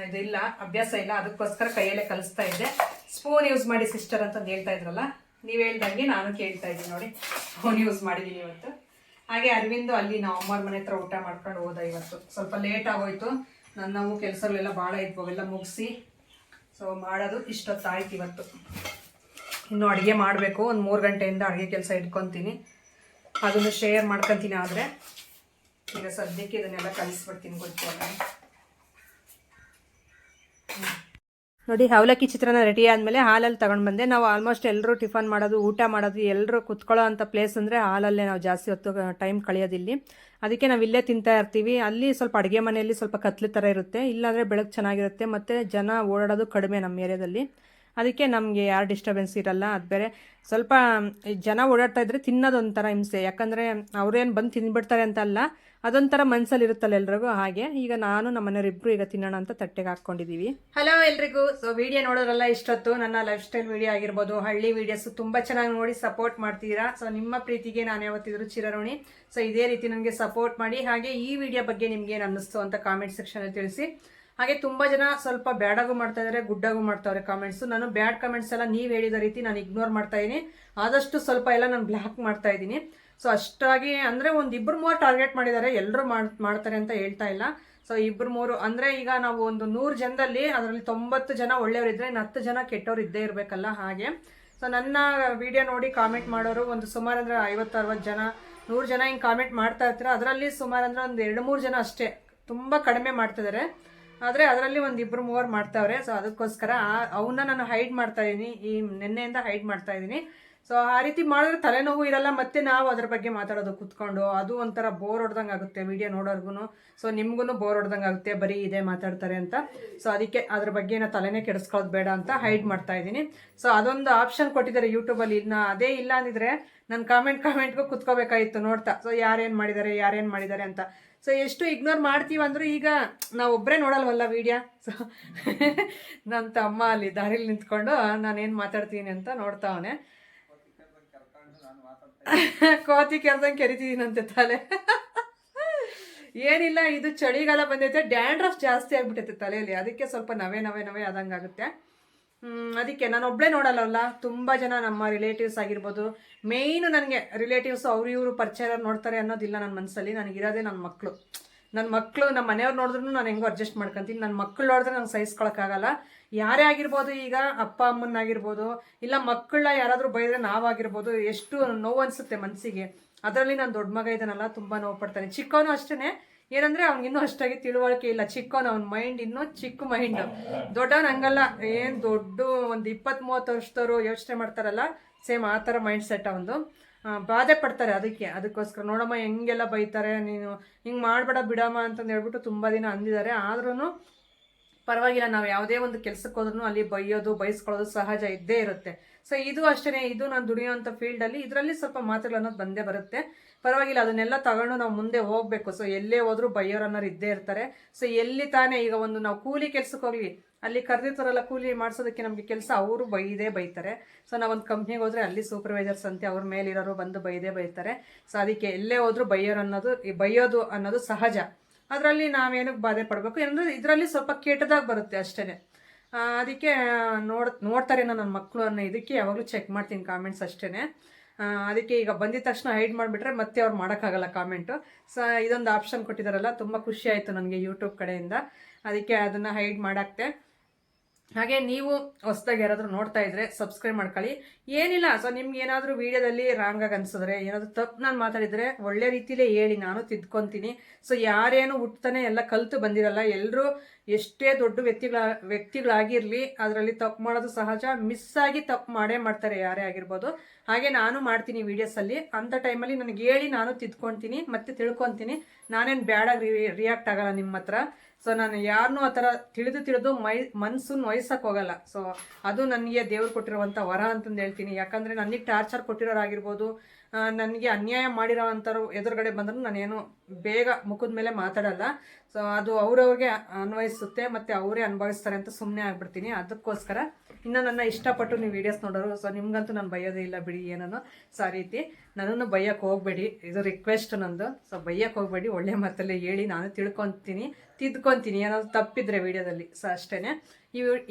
ಇದಿಲ್ಲ, ಅಭ್ಯಾಸ ಇಲ್ಲ. ಅದಕ್ಕೋಸ್ಕರ ಕೈಯಲ್ಲೇ ಕಲಿಸ್ತಾ ಇದ್ದೆ. ಸ್ಪೂನ್ ಯೂಸ್ ಮಾಡಿ ಸಿಸ್ಟರ್ ಅಂತಂದು ಹೇಳ್ತಾ ಇದ್ರಲ್ಲ, ನೀವು ಹೇಳ್ದಂಗೆ ನಾನು ಕೇಳ್ತಾ ಇದ್ದೀನಿ ನೋಡಿ. ಸ್ಪೂನ್ ಯೂಸ್ ಮಾಡಿದ್ದೀನಿ ಇವತ್ತು. ಹಾಗೆ ಅರವಿಂದು ಅಲ್ಲಿ ನಾವು ಅಮ್ಮವ್ರ ಮನೆ ಹತ್ರ ಊಟ ಮಾಡ್ಕೊಂಡು ಹೋದ. ಇವತ್ತು ಸ್ವಲ್ಪ ಲೇಟ್ ಆಗೋಯ್ತು, ನನ್ನವು ಕೆಲಸಗಳೆಲ್ಲ ಭಾಳ ಇದ್ವು, ಅವೆಲ್ಲ ಮುಗಿಸಿ ಸೊ ಮಾಡೋದು ಇಷ್ಟೊತ್ತಾಯ್ತು ಇವತ್ತು. ಇನ್ನು ಅಡುಗೆ ಮಾಡಬೇಕು, ಒಂದು 3 ಗಂಟೆಯಿಂದ ಅಡುಗೆ ಕೆಲಸ ಇಟ್ಕೊತೀನಿ, ಅದನ್ನು ಶೇರ್ ಮಾಡ್ಕೊತೀನಿ. ಆದರೆ ಈಗ ಸದ್ಯಕ್ಕೆ ಇದನ್ನೆಲ್ಲ ಕಲಿಸ್ಬಿಡ್ತೀನಿ ಗೊತ್ತಿಲ್ಲ ನೋಡಿ. ಅವಲಕ್ಕಿ ಚಿತ್ರಾನ್ನ ರೆಡಿ ಆದಮೇಲೆ ಹಾಲಲ್ಲಿ ತಗೊಂಡು ಬಂದೆ. ನಾವು ಆಲ್ಮೋಸ್ಟ್ ಎಲ್ಲರೂ ಟಿಫನ್ ಮಾಡೋದು, ಊಟ ಮಾಡೋದು, ಎಲ್ಲರೂ ಕುತ್ಕೊಳ್ಳೋ ಅಂಥ ಪ್ಲೇಸ್ ಅಂದರೆ ಹಾಲಲ್ಲೇ ನಾವು ಜಾಸ್ತಿ ಹೊತ್ತು ಟೈಮ್ ಕಳೆಯೋದಿಲ್ಲಿ. ಅದಕ್ಕೆ ನಾವು ಇಲ್ಲೇ ತಿಂತಾ ಇರ್ತೀವಿ. ಅಲ್ಲಿ ಸ್ವಲ್ಪ ಅಡುಗೆ ಮನೆಯಲ್ಲಿ ಸ್ವಲ್ಪ ಕತ್ಲು ಥರ ಇರುತ್ತೆ, ಇಲ್ಲಾಂದರೆ ಬೆಳಕು ಚೆನ್ನಾಗಿರುತ್ತೆ, ಮತ್ತು ಜನ ಓಡಾಡೋದು ಕಡಿಮೆ ನಮ್ಮ ಏರಿಯಾದಲ್ಲಿ. ಅದಕ್ಕೆ ನಮಗೆ ಯಾರು ಡಿಸ್ಟರ್ಬೆನ್ಸ್ ಇರಲ್ಲ. ಅದು ಬೇರೆ ಸ್ವಲ್ಪ ಜನ ಓಡಾಡ್ತಾ ಇದ್ರೆ ತಿನ್ನೋದು ಒಂಥರ ಹಿಂಸೆ, ಯಾಕಂದರೆ ಅವ್ರೇನು ಬಂದು ತಿಂದ್ಬಿಡ್ತಾರೆ ಅಂತ ಅಲ್ಲ, ಅದೊಂಥರ ಮನಸ್ಸಲ್ಲಿ ಇರುತ್ತಲ್ಲ ಎಲ್ರಿಗೂ. ಹಾಗೆ ಈಗ ನಾನು ನಮ್ಮ ಮನೆಯವರಿಬ್ಬರು ಈಗ ತಿನ್ನೋಣ ಅಂತ ತಟ್ಟೆಗೆ ಹಾಕ್ಕೊಂಡಿದ್ದೀವಿ. ಹಲೋ ಎಲ್ರಿಗೂ. ಸೊ ವಿಡಿಯೋ ನೋಡೋರಲ್ಲ ಇಷ್ಟೊತ್ತು ನನ್ನ ಲೈಫ್ ಸ್ಟೈಲ್ ವಿಡಿಯೋ ಆಗಿರ್ಬೋದು, ಹಳ್ಳಿ ವಿಡಿಯೋಸ್ ತುಂಬ ಚೆನ್ನಾಗಿ ನೋಡಿ ಸಪೋರ್ಟ್ ಮಾಡ್ತೀರಾ. ಸೊ ನಿಮ್ಮ ಪ್ರೀತಿಗೆ ನಾನು ಯಾವತ್ತಿದ್ರು ಚಿರಋಣಿ. ಸೊ ಇದೇ ರೀತಿ ನನಗೆ ಸಪೋರ್ಟ್ ಮಾಡಿ. ಹಾಗೆ ಈ ವಿಡಿಯೋ ಬಗ್ಗೆ ನಿಮ್ಗೆ ಏನು ಅನ್ನಿಸ್ತು ಅಂತ ಕಾಮೆಂಟ್ ಸೆಕ್ಷನಲ್ಲಿ ತಿಳಿಸಿ. ಹಾಗೆ ತುಂಬ ಜನ ಸ್ವಲ್ಪ ಬ್ಯಾಡಾಗೂ ಮಾಡ್ತಾ ಇದ್ದಾರೆ, ಗುಡ್ಡಾಗೂ ಮಾಡ್ತಾವ್ರೆ ಕಾಮೆಂಟ್ಸು. ನಾನು ಬ್ಯಾಡ್ ಕಮೆಂಟ್ಸ್ ಎಲ್ಲ ನೀವು ಹೇಳಿದ ರೀತಿ ನಾನು ಇಗ್ನೋರ್ ಮಾಡ್ತಾ ಇದ್ದೀನಿ. ಆದಷ್ಟು ಸ್ವಲ್ಪ ಎಲ್ಲ ನಾನು ಬ್ಲಾಕ್ ಮಾಡ್ತಾ ಇದ್ದೀನಿ. ಸೊ ಅಷ್ಟಾಗಿ ಅಂದರೆ ಒಂದು 2-3 ಟಾರ್ಗೆಟ್ ಮಾಡಿದ್ದಾರೆ, ಎಲ್ಲರೂ ಮಾಡ್ತಾರೆ ಅಂತ ಹೇಳ್ತಾ ಇಲ್ಲ. ಸೊ 2-3 ಅಂದರೆ ಈಗ ನಾವು ಒಂದು 100 ಜನದಲ್ಲಿ ಅದರಲ್ಲಿ 90 ಜನ ಒಳ್ಳೆಯವರಿದ್ದರೆ, ಇನ್ನು 10 ಜನ ಕೆಟ್ಟವ್ರು ಇದ್ದೇ ಇರಬೇಕಲ್ಲ. ಹಾಗೆ ಸೊ ನನ್ನ ವಿಡಿಯೋ ನೋಡಿ ಕಾಮೆಂಟ್ ಮಾಡೋರು ಒಂದು ಸುಮಾರು ಅಂದರೆ 50-60 ಜನ, 100 ಜನ ಹಿಂಗೆ ಕಾಮೆಂಟ್ ಮಾಡ್ತಾ ಇರ್ತಾರೆ. ಅದರಲ್ಲಿ ಸುಮಾರು ಅಂದರೆ ಒಂದು 2-3 ಜನ ಅಷ್ಟೇ ತುಂಬ ಕಡಿಮೆ ಮಾಡ್ತಿದ್ದಾರೆ. ಆದರೆ ಅದರಲ್ಲಿ ಒಂದು 2-3 ಮಾಡ್ತಾವ್ರೆ. ಸೊ ಅದಕ್ಕೋಸ್ಕರ ಅವನ್ನ ನಾನು ಹೈಡ್ ಮಾಡ್ತಾ ಇದ್ದೀನಿ, ಈ ನಿನ್ನೆಯಿಂದ ಹೈಡ್ ಮಾಡ್ತಾ ಇದ್ದೀನಿ. ಸೊ ಆ ರೀತಿ ಮಾಡಿದ್ರೆ ತಲೆನೋವು ಇರಲ್ಲ, ಮತ್ತೆ ನಾವು ಅದ್ರ ಬಗ್ಗೆ ಮಾತಾಡೋದು ಕೂತ್ಕೊಂಡು, ಅದು ಒಂಥರ ಬೋರ್ ಹೊಡ್ದಂಗೆ ಆಗುತ್ತೆ ವಿಡಿಯೋ ನೋಡೋರ್ಗು. ಸೊ ನಿಮ್ಗೂ ಬೋರ್ ಹೊಡ್ದಂಗೆ ಆಗುತ್ತೆ, ಬರೀ ಇದೇ ಮಾತಾಡ್ತಾರೆ ಅಂತ. ಸೊ ಅದಕ್ಕೆ ಅದ್ರ ಬಗ್ಗೆ ನಾ ತಲೆನೇ ಕೆಡಿಸ್ಕೊಳ್ಳೋದು ಬೇಡ ಅಂತ ಹೈಡ್ ಮಾಡ್ತಾ ಇದ್ದೀನಿ. ಸೊ ಅದೊಂದು ಆಪ್ಷನ್ ಕೊಟ್ಟಿದ್ದಾರೆ ಯೂಟ್ಯೂಬಲ್ಲಿ. ಇನ್ನು ಅದೇ ಇಲ್ಲ ಅಂದಿದ್ರೆ ನಾನು ಕಾಮೆಂಟ್ಗೂ ಕುತ್ಕೋಬೇಕಾಗಿತ್ತು ನೋಡ್ತಾ. ಸೊ ಯಾರೇನು ಮಾಡಿದ್ದಾರೆ ಅಂತ. ಸೊ ಎಷ್ಟು ಇಗ್ನೋರ್ ಮಾಡ್ತೀವಿ ಅಂದ್ರೆ, ಈಗ ನಾವು ಒಬ್ಬರೇ ನೋಡಲ್ವಲ್ಲ ವಿಡಿಯೋ. ಸೊ ನನ್ನ ತಮ್ಮ ಅಲ್ಲಿ ದಾರಿಲಿ ನಿಂತ್ಕೊಂಡು ನಾನೇನು ಮಾತಾಡ್ತೀನಿ ಅಂತ ನೋಡ್ತಾವನೆ. ಕೋತಿ ಕೆರ್ದಂಗೆ ಕೆರಿತಿದ್ದೀನಂತೆ ತಲೆ. ಏನಿಲ್ಲ, ಇದು ಚಳಿಗಾಲ ಬಂದೈತೆ, ಡ್ಯಾಂಡ್ರಫ್ ಜಾಸ್ತಿ ಆಗ್ಬಿಟ್ಟೈತೆ ತಲೆಯಲ್ಲಿ, ಅದಕ್ಕೆ ಸ್ವಲ್ಪ ನವೆ ಆದಂಗಾಗುತ್ತೆ. ಅದಕ್ಕೆ ನಾನು ಒಬ್ಬಳೇ ನೋಡಲ್ಲ, ತುಂಬ ಜನ ನಮ್ಮ ರಿಲೇಟಿವ್ಸ್ ಆಗಿರ್ಬೋದು, ಮೇಯ್ನು ನನಗೆ ರಿಲೇಟಿವ್ಸ್ ಅವರು ಇವರು ಪರಿಚಯ ನೋಡ್ತಾರೆ ಅನ್ನೋದಿಲ್ಲ ನನ್ನ ಮನಸ್ಸಲ್ಲಿ. ನನಗಿರೋದೇ ನನ್ನ ಮಕ್ಕಳು, ನಮ್ಮ ಮನೆಯವ್ರು ನೋಡಿದ್ರು ನಾನು ಹೆಂಗೋ ಅಡ್ಜಸ್ಟ್ ಮಾಡ್ಕೊತೀನಿ. ನನ್ನ ಮಕ್ಕಳು ನೋಡಿದ್ರೆ ನಂಗೆ ಸಹಿಸ್ಕೊಳಕ್ಕಾಗಲ್ಲ. ಯಾರೇ ಆಗಿರ್ಬೋದು, ಈಗ ಅಪ್ಪ ಅಮ್ಮನಾಗಿರ್ಬೋದು, ಇಲ್ಲ ಮಕ್ಕಳನ್ನ ಯಾರಾದರೂ ಬೈದರೆ ನಾವಾಗಿರ್ಬೋದು, ಎಷ್ಟು ನೋವು ಅನಿಸುತ್ತೆ ಮನಸ್ಸಿಗೆ. ಅದರಲ್ಲಿ ನಾನು ದೊಡ್ಡ ಮಗ ಇದ್ದಾನಲ್ಲ, ತುಂಬ ನೋವು ಪಡ್ತಾನೆ. ಚಿಕ್ಕವನು ಅಷ್ಟೇ, ಏನಂದರೆ ಅವ್ನಿಗಿನ್ನೂ ಅಷ್ಟಾಗಿ ತಿಳುವಳಿಕೆ ಇಲ್ಲ. ಚಿಕ್ಕವನು, ಅವ್ನ ಮೈಂಡ್ ಇನ್ನೂ ಚಿಕ್ಕ ಮೈಂಡ್. ದೊಡ್ಡವನು ಹಂಗಲ್ಲ, ಏನು ದೊಡ್ಡ ಒಂದು 20-30 ವರ್ಷದವರು ಯೋಚನೆ ಮಾಡ್ತಾರಲ್ಲ, ಸೇಮ್ ಆ ಥರ ಮೈಂಡ್ ಸೆಟ್ ಅವನು. ಬಾಧೆ ಪಡ್ತಾರೆ ಅದಕ್ಕೋಸ್ಕರ. ನೋಡಮ್ಮ ಹೆಂಗೆಲ್ಲ ಬೈತಾರೆ, ನೀನು ಹಿಂಗೆ ಮಾಡಬೇಡ ಬಿಡಮ್ಮ ಅಂತಂದು ಹೇಳ್ಬಿಟ್ಟು ತುಂಬ ದಿನ ಅಂದಿದ್ದಾರೆ. ಆದ್ರೂ ಪರವಾಗಿಲ್ಲ, ನಾವು ಯಾವುದೇ ಒಂದು ಕೆಲಸಕ್ಕೆ ಹೋದ್ರೂ ಅಲ್ಲಿ ಬೈಸ್ಕೊಳ್ಳೋದು ಸಹಜ ಇದ್ದೇ ಇರುತ್ತೆ. ಸೊ ಇದು ಅಷ್ಟೇ, ಇದು ನಾನು ದುಡಿಯೋಂಥ ಫೀಲ್ಡಲ್ಲಿ ಇದರಲ್ಲಿ ಸ್ವಲ್ಪ ಮಾತುಗಳು ಅನ್ನೋದು ಬಂದೇ ಬರುತ್ತೆ. ಪರವಾಗಿಲ್ಲ, ಅದನ್ನೆಲ್ಲ ತಗೊಂಡು ನಾವು ಮುಂದೆ ಹೋಗಬೇಕು. ಸೊ ಎಲ್ಲೇ ಹೋದ್ರೂ ಬೈಯೋರು ಅನ್ನೋರು ಇದ್ದೇ ಇರ್ತಾರೆ. ಸೊ ಎಲ್ಲಿ ತಾನೇ ಈಗ ಒಂದು ನಾವು ಕೂಲಿ ಕೆಲ್ಸಕ್ಕೆ ಹೋಗ್ಲಿ, ಅಲ್ಲಿ ಕರೆದಿರ್ತಾರಲ್ಲ ಕೂಲಿ ಮಾಡಿಸೋದಕ್ಕೆ ನಮಗೆ ಕೆಲಸ, ಅವರು ಬೈತಾರೆ. ಸೊ ನಾವೊಂದು ಕಂಪ್ನಿಗೆ ಹೋದರೆ ಅಲ್ಲಿ ಸೂಪರ್ವೈಸರ್ಸ್ ಅಂತೆ, ಅವ್ರ ಮೇಲಿರೋರು ಬಂದು ಬೈತಾರೆ. ಸೊ ಅದಕ್ಕೆ ಎಲ್ಲೇ ಹೋದ್ರೂ ಬೈಯೋದು ಅನ್ನೋದು ಸಹಜ. ಅದರಲ್ಲಿ ನಾವೇನಕ್ಕೆ ಬಾಧೆ ಪಡಬೇಕು ಅಂದರೆ ಇದರಲ್ಲಿ ಸ್ವಲ್ಪ ಕೆಟ್ಟದಾಗಿ ಬರುತ್ತೆ ಅಷ್ಟೇ. ಅದಕ್ಕೆ ನೋಡ್ತಾರೆ ನನ್ನ ಮಕ್ಕಳು ಅನ್ನೋ ಇದಕ್ಕೆ ಯಾವಾಗಲೂ ಚೆಕ್ ಮಾಡ್ತೀನಿ ಕಾಮೆಂಟ್ಸ್ ಅಷ್ಟೇ. ಅದಕ್ಕೆ ಈಗ ಬಂದಿದ ತಕ್ಷಣ ಹೈಡ್ ಮಾಡಿಬಿಟ್ರೆ ಮತ್ತೆ ಅವ್ರು ಮಾಡೋಕ್ಕಾಗಲ್ಲ ಕಾಮೆಂಟು. ಸೊ ಇದೊಂದು ಆಪ್ಷನ್ ಕೊಟ್ಟಿದ್ದಾರಲ್ಲ, ತುಂಬ ಖುಷಿ ಆಯಿತು ನನಗೆ ಯೂಟ್ಯೂಬ್ ಕಡೆಯಿಂದ. ಅದಕ್ಕೆ ಅದನ್ನು ಹೈಡ್ ಮಾಡಾಕ್ತೆ. ಹಾಗೆ ನೀವು ಹೊಸದಾಗಿ ಯಾರಾದರೂ ನೋಡ್ತಾ ಇದ್ರೆ ಸಬ್ಸ್ಕ್ರೈಬ್ ಮಾಡ್ಕೊಳ್ಳಿ. ಏನಿಲ್ಲ, ಸೊ ನಿಮ್ಗೆ ಏನಾದರೂ ವೀಡಿಯೋದಲ್ಲಿ ರಾಂಗಾಗಿ ಅನ್ಸಿದ್ರೆ, ಏನಾದರೂ ತಪ್ಪು ನಾನು ಮಾತಾಡಿದರೆ ಒಳ್ಳೆ ರೀತಿಲೇ ಹೇಳಿ, ನಾನು ತಿದ್ಕೊತೀನಿ. ಸೊ ಯಾರೇನು ಹುಟ್ಟತಾನೆ ಎಲ್ಲ ಕಲಿತು ಬಂದಿರಲ್ಲ, ಎಲ್ಲರೂ ಎಷ್ಟೇ ದೊಡ್ಡ ವ್ಯಕ್ತಿಗಳಾಗಿರಲಿ ಅದರಲ್ಲಿ ತಪ್ಪು ಮಾಡೋದು ಸಹಜ. ಮಿಸ್ ಆಗಿ ತಪ್ಪು ಮಾಡ್ತಾರೆ ಯಾರೇ ಆಗಿರ್ಬೋದು. ಹಾಗೆ ನಾನು ಮಾಡ್ತೀನಿ ವೀಡಿಯೋಸಲ್ಲಿ, ಅಂಥ ಟೈಮಲ್ಲಿ ನನಗೆ ಹೇಳಿ ನಾನು ತಿದ್ಕೊತೀನಿ ಮತ್ತು ತಿಳ್ಕೊತೀನಿ. ನಾನೇನು ಬ್ಯಾಡಾಗಿ ರಿಯಾಕ್ಟ್ ಆಗಲ್ಲ ನಿಮ್ಮ ಹತ್ರ. ಸೊ ನಾನು ಯಾರನ್ನೂ ಆ ಥರ ತಿಳಿದು ಮನಸ್ಸನ್ನು ನೋಯ್ಸಕ್ಕೆ ಹೋಗಲ್ಲ. ಸೊ ಅದು ನನಗೆ ದೇವ್ರು ಕೊಟ್ಟಿರುವಂಥ ವರ ಅಂತಂದು ಹೇಳ್ತೀನಿ. ಯಾಕಂದರೆ ನನಗೆ ಟಾರ್ಚರ್ ಕೊಟ್ಟಿರೋರಾಗಿರ್ಬೋದು, ನನಗೆ ಅನ್ಯಾಯ ಮಾಡಿರೋ ಅಂಥವ್ರು ಎದುರುಗಡೆ ಬಂದರೂ ನಾನೇನು ಬೇಗ ಮುಖದ ಮೇಲೆ ಮಾತಾಡಲ್ಲ. ಸೊ ಸೊ ಅದು ಅವ್ರವ್ರಿಗೆ ಅನ್ವಯಿಸುತ್ತೆ ಮತ್ತು ಅವರೇ ಅನುಭವಿಸ್ತಾರೆ ಅಂತ ಸುಮ್ಮನೆ ಆಗ್ಬಿಡ್ತೀನಿ. ಅದಕ್ಕೋಸ್ಕರ ಇನ್ನು ನನ್ನ ಇಷ್ಟಪಟ್ಟು ನೀವು ವೀಡಿಯೋಸ್ ನೋಡೋರು, ಸೊ ನಿಮ್ಗಂತೂ ನಾನು ಬೈಯೋದೇ ಇಲ್ಲ ಬಿಡಿ ಏನೋ. ಸೊ ಆ ರೀತಿ ನನ್ನನ್ನು ಬೈಯೋಕ್ಕೆ ಹೋಗಬೇಡಿ, ಇದು ರಿಕ್ವೆಸ್ಟ್ ನಂದು. ಸೊ ಬೈಯೋಕ್ಕೆ ಹೋಗಬೇಡಿ, ಒಳ್ಳೆ ಮಾತಲ್ಲೇ ಹೇಳಿ, ನಾನು ತಿದ್ಕೊತೀನಿ ಏನಾದ್ರು ತಪ್ಪಿದ್ರೆ ವೀಡಿಯೋದಲ್ಲಿ. ಸೊ ಅಷ್ಟೇ.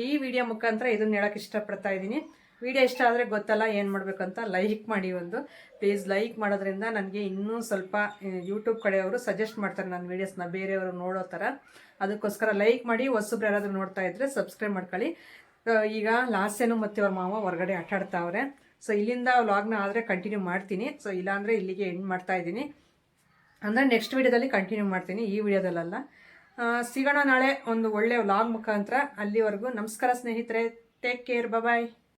ಈ ವಿಡಿಯೋ ಮುಖಾಂತರ ಇದನ್ನ ಹೇಳೋಕ್ಕೆ ಇಷ್ಟಪಡ್ತಾ ಇದ್ದೀನಿ. ವಿಡಿಯೋ ಇಷ್ಟ ಆದರೆ ಗೊತ್ತಲ್ಲ ಏನು ಮಾಡಬೇಕಂತ, ಲೈಕ್ ಮಾಡಿ ಒಂದು ಪ್ಲೀಸ್. ಲೈಕ್ ಮಾಡೋದ್ರಿಂದ ನನಗೆ ಇನ್ನೂ ಸ್ವಲ್ಪ ಯೂಟ್ಯೂಬ್ ಕಡೆಯವರು ಸಜೆಸ್ಟ್ ಮಾಡ್ತಾರೆ ನನ್ನ ವೀಡಿಯೋಸ್ನ ಬೇರೆಯವರು ನೋಡೋ ಥರ. ಅದಕ್ಕೋಸ್ಕರ ಲೈಕ್ ಮಾಡಿ. ಹೊಸಬ್ರು ಯಾರಾದರೂ ನೋಡ್ತಾ ಇದ್ದರೆ ಸಬ್ಸ್ಕ್ರೈಬ್ ಮಾಡ್ಕೊಳ್ಳಿ. ಈಗ ಲಾಸ್ಯನು ಮತ್ತು ಅವ್ರ ಮಾವ ಹೊರಗಡೆ ಆಟಾಡ್ತಾವ್ರೆ. ಸೊ ಇಲ್ಲಿಂದ ವ್ಲಾಗ್ನ ಆದರೆ ಕಂಟಿನ್ಯೂ ಮಾಡ್ತೀನಿ. ಸೊ ಇಲ್ಲಾಂದರೆ ಇಲ್ಲಿಗೆ ಎಂಡ್ ಮಾಡ್ತಾ ಇದ್ದೀನಿ. ಅಂದರೆ ನೆಕ್ಸ್ಟ್ ವೀಡಿಯೋದಲ್ಲಿ ಕಂಟಿನ್ಯೂ ಮಾಡ್ತೀನಿ, ಈ ವಿಡಿಯೋದಲ್ಲ. ಸಿಗೋಣ ನಾಳೆ ಒಂದು ಒಳ್ಳೆ ವ್ಲಾಗ್ ಮುಖಾಂತರ. ಅಲ್ಲಿವರೆಗೂ ನಮಸ್ಕಾರ ಸ್ನೇಹಿತರೆ, ಟೇಕ್ ಕೇರ್, ಬಾಯ್.